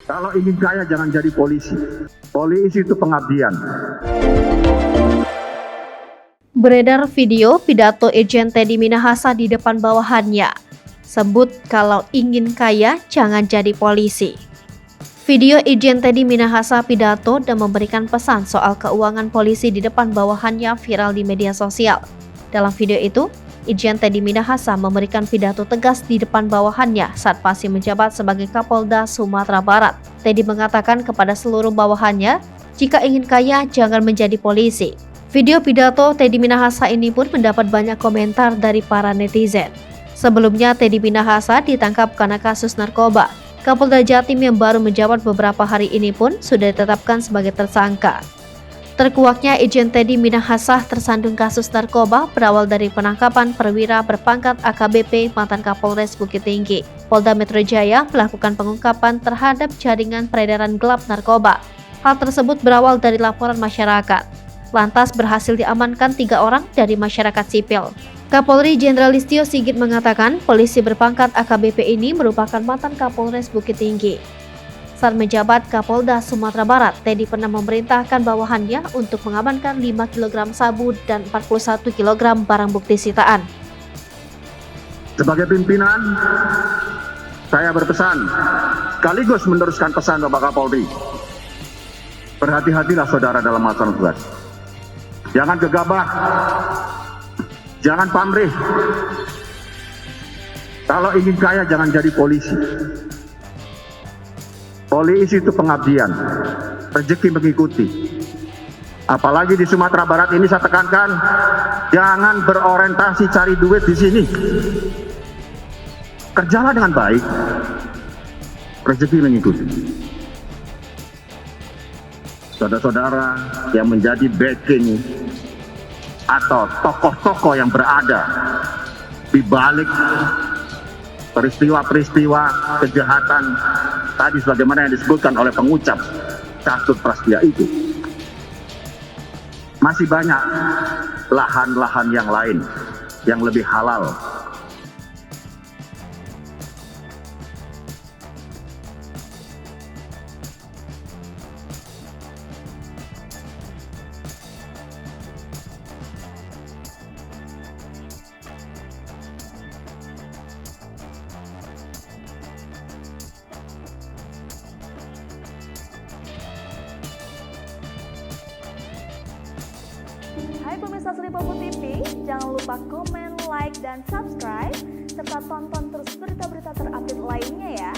Kalau ingin kaya jangan jadi polisi. Polisi itu pengabdian. Beredar video pidato Irjen Teddy Minahasa di depan bawahannya. Sebut kalau ingin kaya jangan jadi polisi. Video Irjen Teddy Minahasa pidato dan memberikan pesan soal keuangan polisi di depan bawahannya viral di media sosial. Dalam video itu, Irjen Teddy Minahasa memberikan pidato tegas di depan bawahannya saat masih menjabat sebagai Kapolda Sumatera Barat. Teddy mengatakan kepada seluruh bawahannya, jika ingin kaya jangan menjadi polisi. Video pidato Teddy Minahasa ini pun mendapat banyak komentar dari para netizen. Sebelumnya Teddy Minahasa ditangkap karena kasus narkoba. Kapolda Jatim yang baru menjabat beberapa hari ini pun sudah ditetapkan sebagai tersangka. Terkuaknya Irjen Teddy Minahasa tersandung kasus narkoba berawal dari penangkapan perwira berpangkat AKBP mantan Kapolres Bukit Tinggi. Polda Metro Jaya melakukan pengungkapan terhadap jaringan peredaran gelap narkoba. Hal tersebut berawal dari laporan masyarakat. Lantas berhasil diamankan 3 orang dari masyarakat sipil. Kapolri Jenderal Listio Sigit mengatakan polisi berpangkat AKBP ini merupakan mantan Kapolres Bukit Tinggi. Saat menjabat Kapolda Sumatera Barat, Teddy pernah memerintahkan bawahannya untuk mengamankan 5 kg sabu dan 41 kg barang bukti sitaan. Sebagai pimpinan, saya berpesan, sekaligus meneruskan pesan Bapak Kapolri. Berhati-hatilah saudara dalam melaksanakan tugas. Jangan gegabah, jangan pamrih. Kalau ingin kaya jangan jadi polisi. Polisi itu pengabdian, rezeki mengikuti. Apalagi di Sumatera Barat ini saya tekankan, jangan berorientasi cari duit di sini. Kerjalah dengan baik, rezeki mengikuti. Saudara-saudara yang menjadi backing atau tokoh-tokoh yang berada di balik peristiwa-peristiwa kejahatan tadi sebagaimana yang disebutkan oleh pengucap Catur Prastya itu, masih banyak lahan-lahan yang lain yang lebih halal. Hai pemirsa Sri Popo TV, jangan lupa komen, like, dan subscribe, serta tonton terus berita-berita terupdate lainnya ya.